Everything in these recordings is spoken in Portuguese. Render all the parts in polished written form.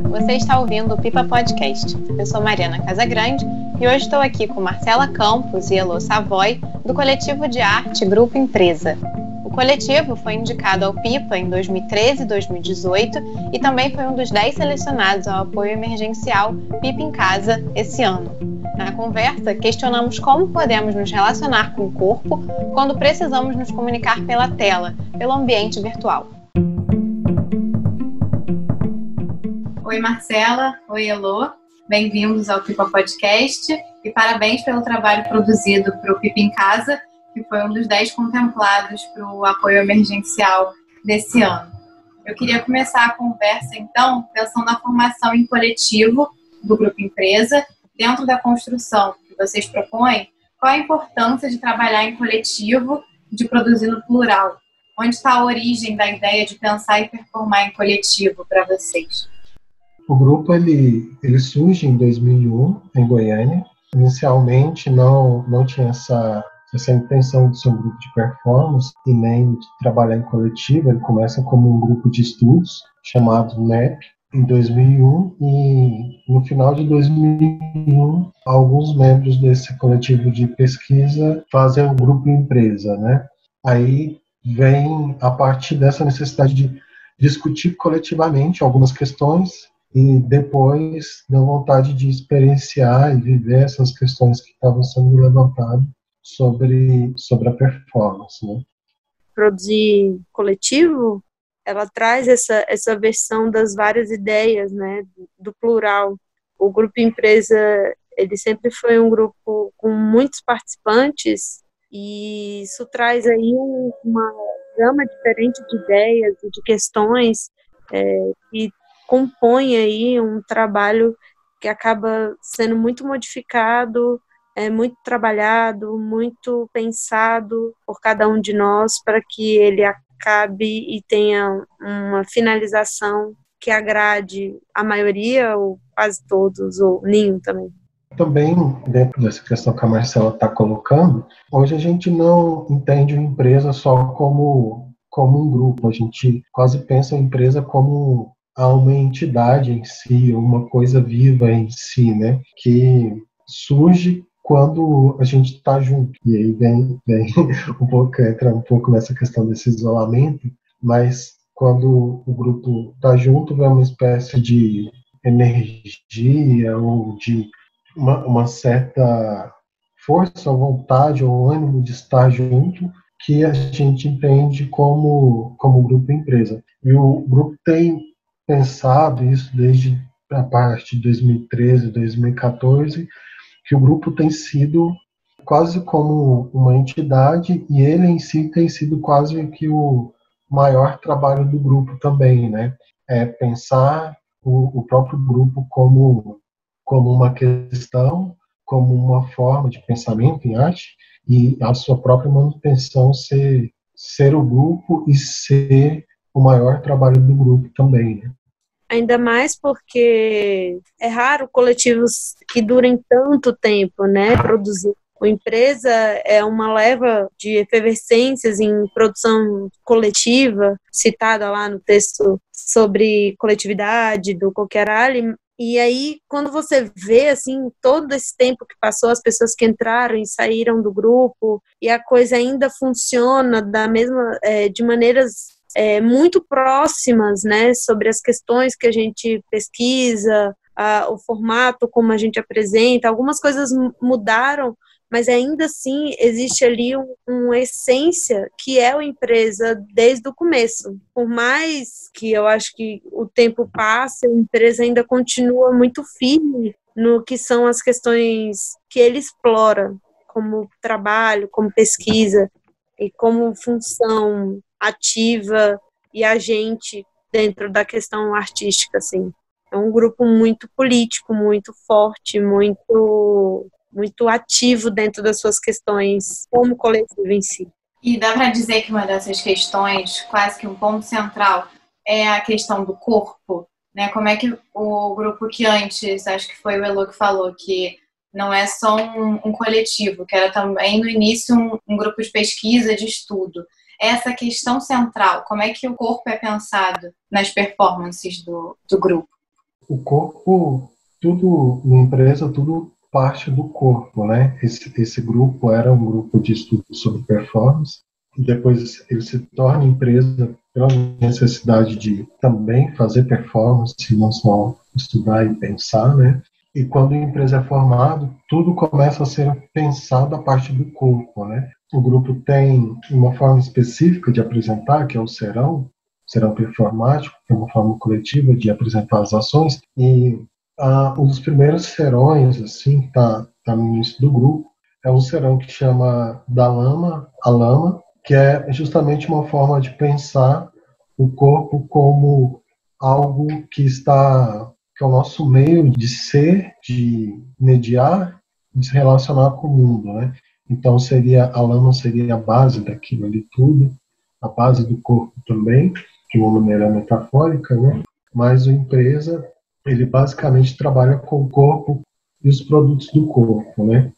você está ouvindo o Pipa Podcast. Eu sou Mariana Casagrande e hoje estou aqui com Marcela Campos e Elô Savoy, do coletivo de arte Grupo Empresa. O coletivo foi indicado ao Pipa em 2013 e 2018 e também foi um dos 10 selecionados ao apoio emergencial Pipa em Casa esse ano. Na conversa, questionamos como podemos nos relacionar com o corpo quando precisamos nos comunicar pela tela, pelo ambiente virtual. Oi, Marcela. Oi, Elô. Bem-vindos ao Pipa Podcast e parabéns pelo trabalho produzido para o Pipa em Casa, que foi um dos 10 contemplados para o apoio emergencial desse ano. Eu queria começar a conversa, então, pensando na formação em coletivo do Grupo Empresa. Dentro da construção que vocês propõem, qual a importância de trabalhar em coletivo, de produzir no plural? Onde está a origem da ideia de pensar e performar em coletivo para vocês? O grupo ele surge em 2001, em Goiânia. Inicialmente não tinha essa intenção de ser um grupo de performance e nem de trabalhar em coletivo. Ele começa como um grupo de estudos chamado NEP, em 2001, e no final de 2001, alguns membros desse coletivo de pesquisa fazem o grupo empresa, né? Aí vem a partir dessa necessidade de discutir coletivamente algumas questões e depois deu vontade de experienciar e viver essas questões que estavam sendo levantadas sobre a performance, né? Produzir coletivo, ela traz essa versão das várias ideias, né, do plural. O grupo empresa, ele sempre foi um grupo com muitos participantes e isso traz aí uma gama diferente de ideias e de questões que compõe aí um trabalho que acaba sendo muito modificado, muito trabalhado, muito pensado por cada um de nós para que ele acabe e tenha uma finalização que agrade a maioria, ou quase todos, ou nenhum também. Também, dentro dessa questão que a Marcela está colocando, hoje a gente não entende a empresa só como um grupo, a gente quase pensa a empresa como uma entidade em si, uma coisa viva em si, né? Que surge quando a gente está junto. E aí vem entra um pouco nessa questão desse isolamento, mas quando o grupo está junto, vem uma espécie de energia ou de uma certa força, vontade ou ânimo de estar junto, que a gente entende como grupo empresa. E o grupo tem pensado isso desde a parte de 2013, 2014, que o grupo tem sido quase como uma entidade e ele em si tem sido quase que o maior trabalho do grupo também, né? É pensar o próprio grupo como uma questão, como uma forma de pensamento em arte e a sua própria manutenção ser o grupo e ser o maior trabalho do grupo também, né? Ainda mais porque é raro coletivos que durem tanto tempo, né, produzir. A empresa é uma leva de efervescências em produção coletiva, citada lá no texto sobre coletividade do Cocchiarelli. E aí, quando você vê, assim, todo esse tempo que passou, as pessoas que entraram e saíram do grupo, e a coisa ainda funciona de maneiras muito próximas, né, sobre as questões que a gente pesquisa, o formato como a gente apresenta, algumas coisas mudaram, mas ainda assim existe ali uma essência que é a empresa desde o começo. Por mais que eu acho que o tempo passe, a empresa ainda continua muito firme no que são as questões que ele explora, como trabalho, como pesquisa e como função ativa e agente dentro da questão artística, assim. É um grupo muito político, muito forte, muito ativo dentro das suas questões como coletivo em si. E dá para dizer que uma dessas questões, quase que um ponto central, é a questão do corpo, né? Como é que o grupo que antes, acho que foi o Elô que falou, que não é só um coletivo, que era também no início um grupo de pesquisa, de estudo. Essa questão central, como é que o corpo é pensado nas performances do grupo? O corpo, tudo na empresa, tudo parte do corpo, né? Esse grupo era um grupo de estudo sobre performance, e depois ele se torna empresa pela necessidade de também fazer performance, não só estudar e pensar, né? E quando a empresa é formada, tudo começa a ser pensado a partir do corpo, né? O grupo tem uma forma específica de apresentar, que é o serão performático, que é uma forma coletiva de apresentar as ações, e um dos primeiros serões, assim, tá no início do grupo, é um serão que chama da lama à lama, que é justamente uma forma de pensar o corpo como algo que é o nosso meio de ser, de mediar, de se relacionar com o mundo, né? Então a lama seria a base daquilo ali tudo, a base do corpo também, de uma maneira metafórica, né? Mas a empresa, ele basicamente trabalha com o corpo e os produtos do corpo, né?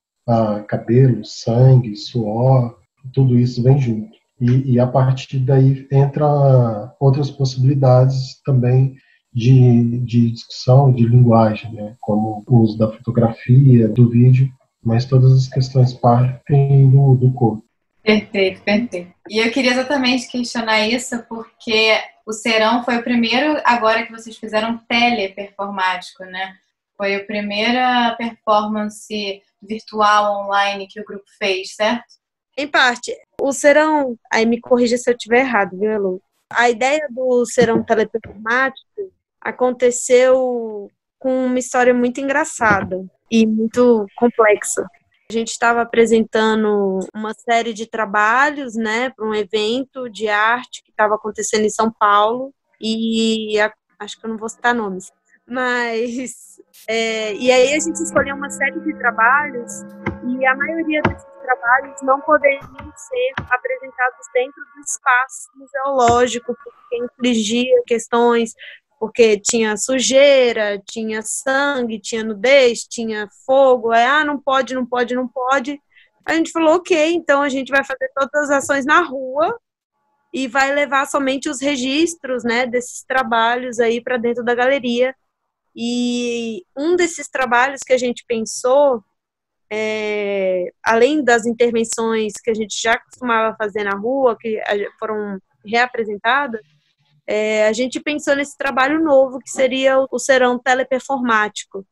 Cabelo, sangue, suor, tudo isso vem junto. E a partir daí entra outras possibilidades também de discussão, de linguagem, né? Como o uso da fotografia, do vídeo, mas todas as questões partem do corpo. Perfeito, perfeito. E eu queria exatamente questionar isso, porque o Serão foi o primeiro, agora que vocês fizeram teleperformático, né? Foi a primeira performance virtual online que o grupo fez, certo? Em parte. O Serão, aí me corrija se eu estiver errado, viu, Elu? A ideia do Serão teleperformático aconteceu com uma história muito engraçada e muito complexa. A gente estava apresentando uma série de trabalhos, né, para um evento de arte que estava acontecendo em São Paulo, e acho que eu não vou citar nomes, mas e aí a gente escolheu uma série de trabalhos, e a maioria desses trabalhos não poderiam ser apresentados dentro do espaço museológico, porque infligia questões, porque tinha sujeira, tinha sangue, tinha nudez, tinha fogo, não pode, não pode, não pode. A gente falou, ok, então a gente vai fazer todas as ações na rua e vai levar somente os registros, né, desses trabalhos aí para dentro da galeria. E um desses trabalhos que a gente pensou, além das intervenções que a gente já costumava fazer na rua, que foram reapresentadas, a gente pensou nesse trabalho novo, que seria o serão teleperformático,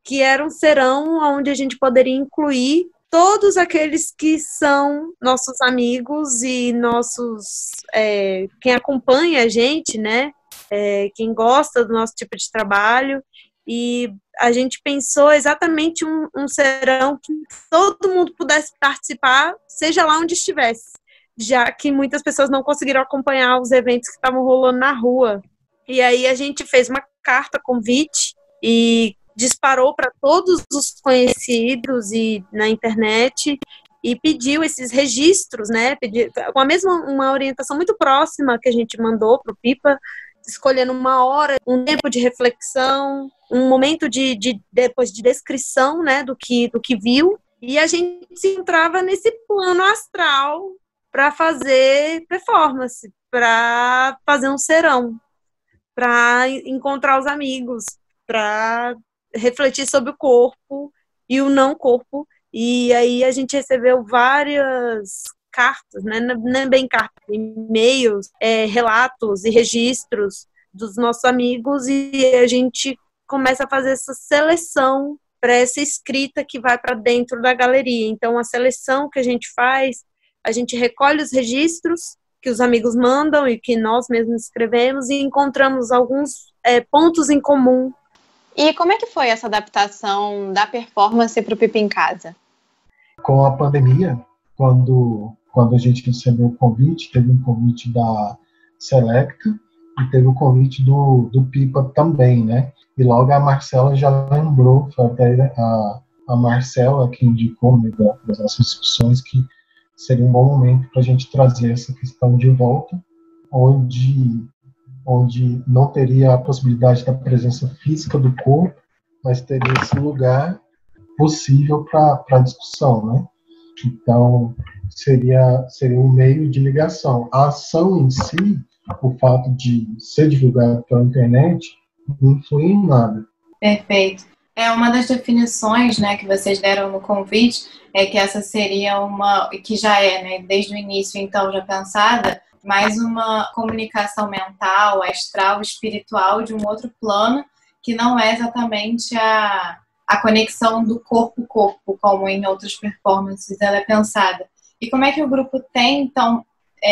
que era um serão onde a gente poderia incluir todos aqueles que são nossos amigos e quem acompanha a gente, né? Quem gosta do nosso tipo de trabalho. E a gente pensou exatamente um serão que todo mundo pudesse participar, seja lá onde estivesse, já que muitas pessoas não conseguiram acompanhar os eventos que estavam rolando na rua. E aí a gente fez uma carta convite e disparou para todos os conhecidos e na internet e pediu esses registros, né? Com uma orientação muito próxima que a gente mandou para o Pipa, escolhendo uma hora, um tempo de reflexão, um momento depois de descrição, né, do que viu, e a gente se encontrava nesse plano astral para fazer performance, para fazer um serão, para encontrar os amigos, para refletir sobre o corpo e o não corpo. E aí a gente recebeu várias cartas, né? Não é bem cartas, e-mails, relatos e registros dos nossos amigos, e a gente começa a fazer essa seleção para essa escrita que vai para dentro da galeria. Então, a seleção que a gente faz, a gente recolhe os registros que os amigos mandam e que nós mesmos escrevemos e encontramos alguns pontos em comum. E como é que foi essa adaptação da performance para o Pipa em Casa? Com a pandemia, quando a gente recebeu o convite, teve um convite da Selecta e teve o convite do Pipa também, né? E logo a Marcela já lembrou, foi até a Marcela que indicou, né, das nossas discussões, que seria um bom momento para a gente trazer essa questão de volta, onde não teria a possibilidade da presença física do corpo, mas teria esse lugar possível para discussão, né? Então, seria um meio de ligação. A ação em si, o fato de ser divulgado pela internet, não influi em nada. Perfeito. Uma das definições, né, que vocês deram no convite é que essa seria que já é, né, desde o início, então, já pensada, mais uma comunicação mental, astral, espiritual de um outro plano, que não é exatamente a conexão do corpo-corpo, como em outras performances ela é pensada. E como é que o grupo tem, então,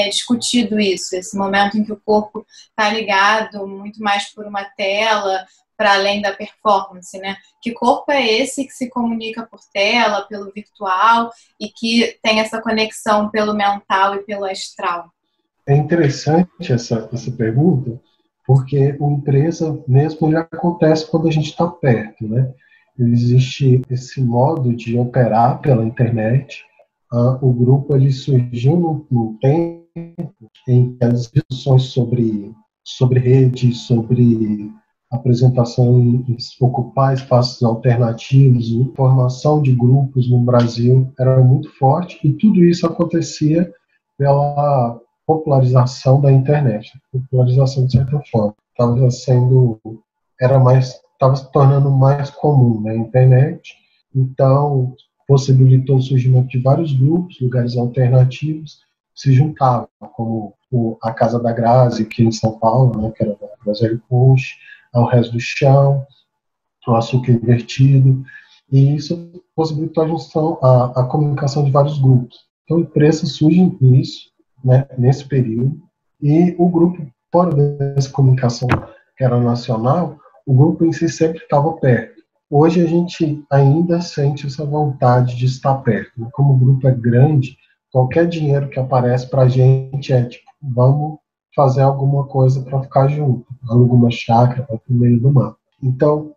discutido isso, esse momento em que o corpo está ligado muito mais por uma tela, para além da performance, né? Que corpo é esse que se comunica por tela, pelo virtual, e que tem essa conexão pelo mental e pelo astral? É interessante essa pergunta, porque o empresa mesmo já acontece quando a gente está perto, né? Existe esse modo de operar pela internet. O grupo ele surgiu num tempo em que as discussões sobre rede, sobre apresentação em ocupar espaços alternativos, formação de grupos no Brasil era muito forte, e tudo isso acontecia pela popularização da internet, popularização de certa forma. Estava se tornando mais comum na internet, então possibilitou o surgimento de vários grupos, lugares alternativos, se juntavam, como a Casa da Grazi, aqui em São Paulo, né, que era da Grazi Conch, ao Resto do Chão, o Açúcar Invertido, e isso possibilitou a junção, a comunicação de vários grupos. Então, empresas surgem nisso, né, nesse período, e o grupo, fora dessa comunicação que era nacional, o grupo em si sempre estava perto. Hoje a gente ainda sente essa vontade de estar perto, né? Como o grupo é grande, qualquer dinheiro que aparece para a gente é tipo, vamos fazer alguma coisa para ficar junto, alguma chácara para o meio do mar. Então,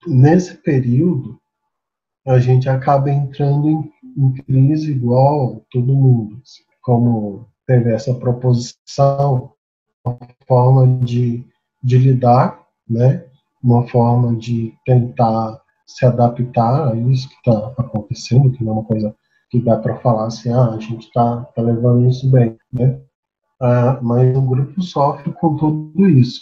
nesse período, a gente acaba entrando em crise igual todo mundo. Assim, como teve essa proposição, uma forma de lidar, né? Uma forma de tentar se adaptar a isso que está acontecendo, que não é uma coisa que dá para falar assim, a gente está levando isso bem, né? Mas o grupo sofre com tudo isso.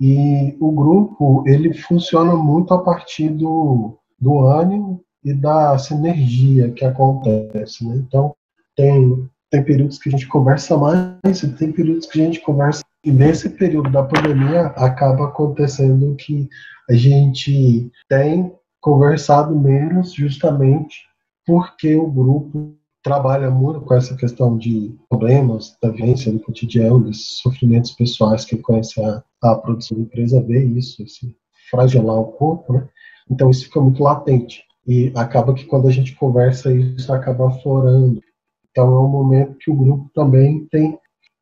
E o grupo, ele funciona muito a partir do ânimo e da sinergia que acontece, né? Então, tem períodos que a gente conversa mais e tem períodos que a gente conversa. E nesse período da pandemia, acaba acontecendo que a gente tem conversado menos justamente porque o grupo trabalha muito com essa questão de problemas da vivência do cotidiano, desses sofrimentos pessoais que conhece a produção da empresa, vê isso, esse fragelar o corpo, né? Então isso fica muito latente e acaba que quando a gente conversa isso acaba aflorando. Então é um momento que o grupo também tem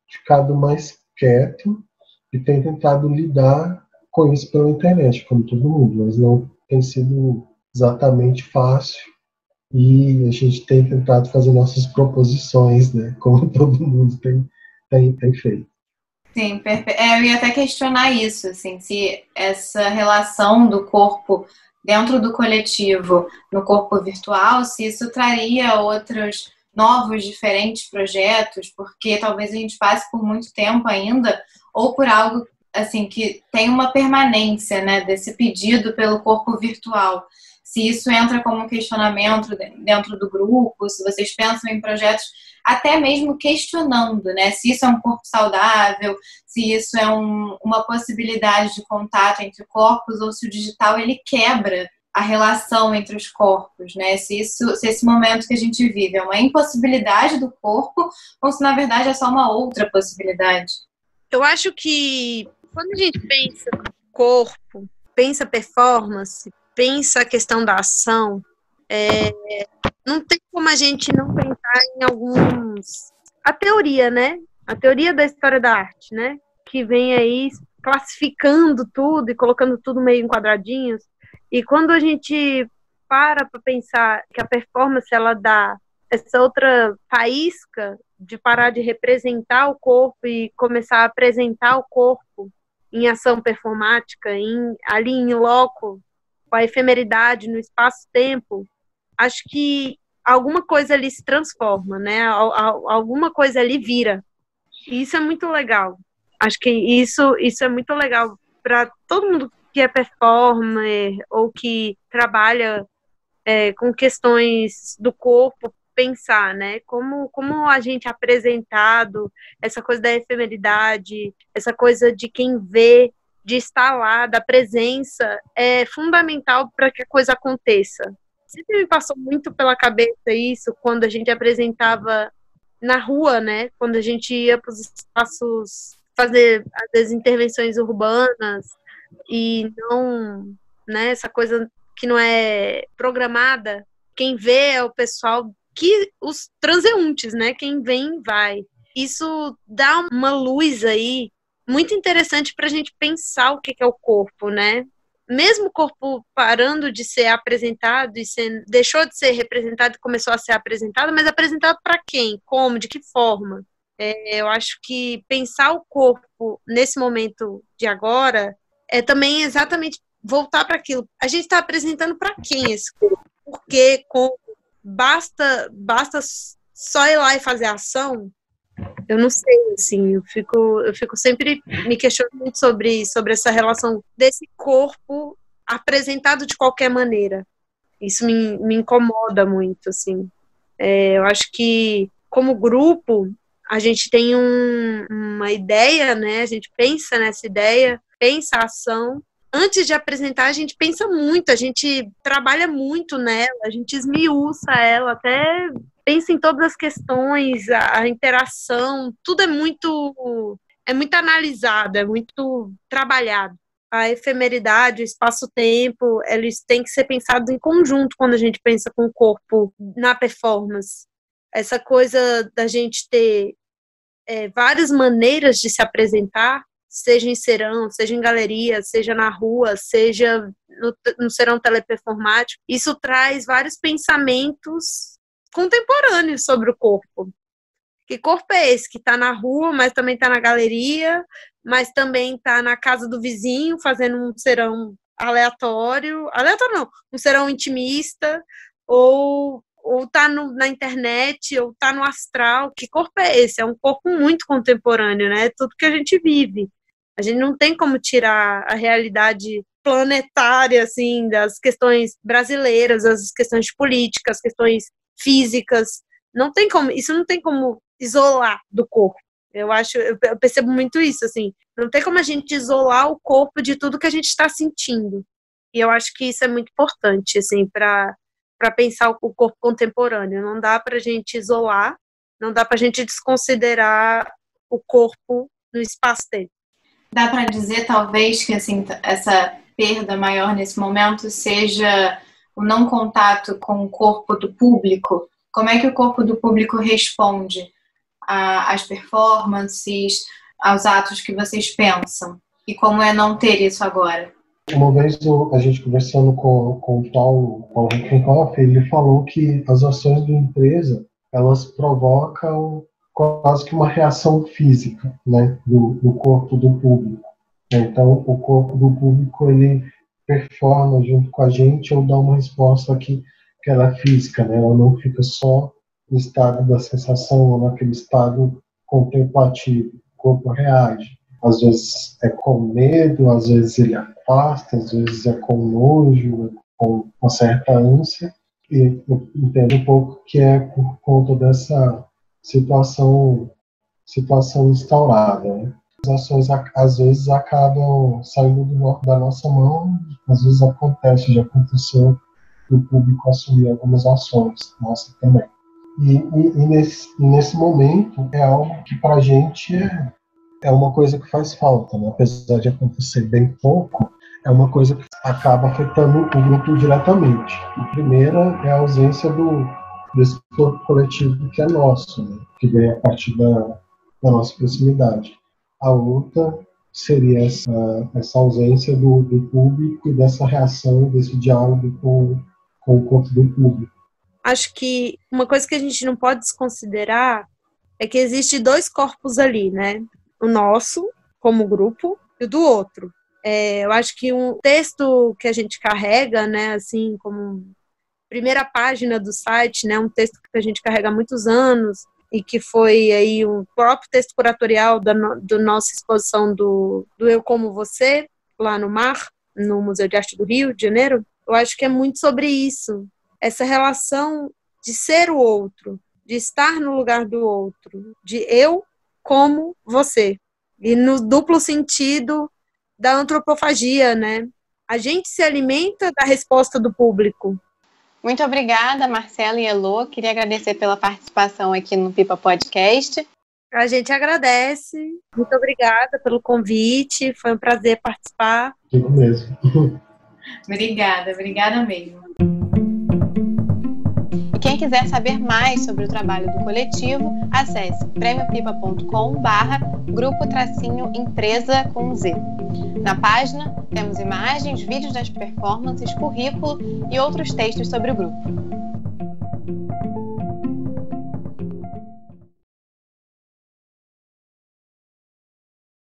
ficado mais quieto e tem tentado lidar com isso pela internet, como todo mundo, mas não tem sido exatamente fácil. E a gente tem tentado fazer nossas proposições, né? Como todo mundo tem feito. Sim, perfeito. Eu ia até questionar isso, assim, se essa relação do corpo dentro do coletivo, no corpo virtual, se isso traria outros novos, diferentes projetos, porque talvez a gente passe por muito tempo ainda, ou por algo assim que tem uma permanência, né, desse pedido pelo corpo virtual. Se isso entra como um questionamento dentro do grupo, se vocês pensam em projetos até mesmo questionando, né, se isso é um corpo saudável, se isso é uma possibilidade de contato entre corpos ou se o digital ele quebra a relação entre os corpos, né? Se esse momento que a gente vive é uma impossibilidade do corpo ou se na verdade é só uma outra possibilidade. Eu acho que quando a gente pensa corpo, pensa performance, pensa a questão da ação, não tem como a gente não pensar em alguns... A teoria, né? A teoria da história da arte, né? Que vem aí classificando tudo e colocando tudo meio em quadradinhos. E quando a gente para pensar que a performance ela dá essa outra faísca de parar de representar o corpo e começar a apresentar o corpo em ação performática, ali em loco, com a efemeridade no espaço-tempo, acho que alguma coisa ali se transforma, né? Alguma coisa ali vira. E isso é muito legal. Acho que isso é muito legal para todo mundo que é performer ou que trabalha com questões do corpo, pensar, né? Como a gente é apresentado, essa coisa da efemeridade, essa coisa de quem vê, de estar lá, da presença, é fundamental para que a coisa aconteça. Sempre me passou muito pela cabeça isso quando a gente apresentava na rua, né? Quando a gente ia para os espaços fazer as intervenções urbanas e não, né? Essa coisa que não é programada. Quem vê é o pessoal os transeuntes, né? Quem vem, vai. Isso dá uma luz aí muito interessante para a gente pensar o que é o corpo, né? Mesmo o corpo parando de ser apresentado e deixou de ser representado e começou a ser apresentado, mas apresentado para quem? Como? De que forma? Eu acho que pensar o corpo nesse momento de agora é também exatamente voltar para aquilo. A gente está apresentando para quem esse corpo? Porque basta só ir lá e fazer ação? Eu não sei, assim, eu fico sempre me questionando muito sobre essa relação desse corpo apresentado de qualquer maneira. Isso me incomoda muito, assim. Eu acho que, como grupo, a gente tem uma ideia, né? A gente pensa nessa ideia, pensa a ação. Antes de apresentar, a gente pensa muito, a gente trabalha muito nela, a gente esmiuça ela, até pensa em todas as questões, a interação, tudo é muito analisado, é muito trabalhado. A efemeridade, o espaço-tempo, eles têm que ser pensados em conjunto quando a gente pensa com o corpo na performance. Essa coisa da gente ter várias maneiras de se apresentar, seja em serão, seja em galeria, seja na rua, seja no serão teleperformático, isso traz vários pensamentos contemporâneos sobre o corpo. Que corpo é esse que está na rua, mas também está na galeria, mas também está na casa do vizinho, fazendo um serão aleatório não, um serão intimista, ou tá na internet, ou tá no astral. Que corpo é esse? É um corpo muito contemporâneo, né? É tudo que a gente vive. A gente não tem como tirar a realidade planetária, assim, das questões brasileiras, as questões políticas, questões físicas. Não tem como, isso não tem como isolar do corpo. Eu percebo muito isso, assim. Não tem como a gente isolar o corpo de tudo que a gente está sentindo. E eu acho que isso é muito importante, assim, para pensar o corpo contemporâneo. Não dá para a gente isolar, não dá para a gente desconsiderar o corpo no espaço-tempo. Dá para dizer, talvez, que assim, essa perda maior nesse momento seja o não contato com o corpo do público? Como é que o corpo do público responde às performances, aos atos que vocês pensam? E como é não ter isso agora? Uma vez a gente conversando com o Paulo Rinkoff, ele falou que as ações da empresa, elas provocam quase que uma reação física, né, do corpo do público. Então, o corpo do público, ele performa junto com a gente ou dá uma resposta que ela é física, né? Ela não fica só no estado da sensação ou naquele estado contemplativo. O corpo reage. Às vezes é com medo, às vezes ele afasta, às vezes é com nojo, com uma certa ânsia. E eu entendo um pouco que é por conta dessa situação instaurada, né? As ações às vezes acabam saindo da nossa mão, às vezes já aconteceu do público assumir algumas ações, nossa também. E nesse momento é algo que para a gente é uma coisa que faz falta, né? Apesar de acontecer bem pouco, é uma coisa que acaba afetando o grupo diretamente. A primeira é a ausência desse corpo coletivo que é nosso, né? Que vem a partir da nossa proximidade. A outra seria essa ausência do público e dessa reação, desse diálogo com o corpo do público. Acho que uma coisa que a gente não pode desconsiderar é que existe dois corpos ali, né? O nosso, como grupo, e o do outro. Eu acho que um texto que a gente carrega, né, assim, como primeira página do site, né, um texto que a gente carrega há muitos anos, e que foi aí o próprio texto curatorial da nossa exposição do Eu Como Você, lá no Mar, no Museu de Arte do Rio de Janeiro, eu acho que é muito sobre isso, essa relação de ser o outro, de estar no lugar do outro, de eu como você. E no duplo sentido da antropofagia, né? A gente se alimenta da resposta do público. Muito obrigada, Marcela e Elô. Queria agradecer pela participação aqui no Pipa Podcast. A gente agradece. Muito obrigada pelo convite. Foi um prazer participar. Digo mesmo. Obrigada mesmo. E quem quiser saber mais sobre o trabalho do coletivo, acesse premiopipa.com/grupo-empresa com Z. Na página, temos imagens, vídeos das performances, currículo e outros textos sobre o grupo.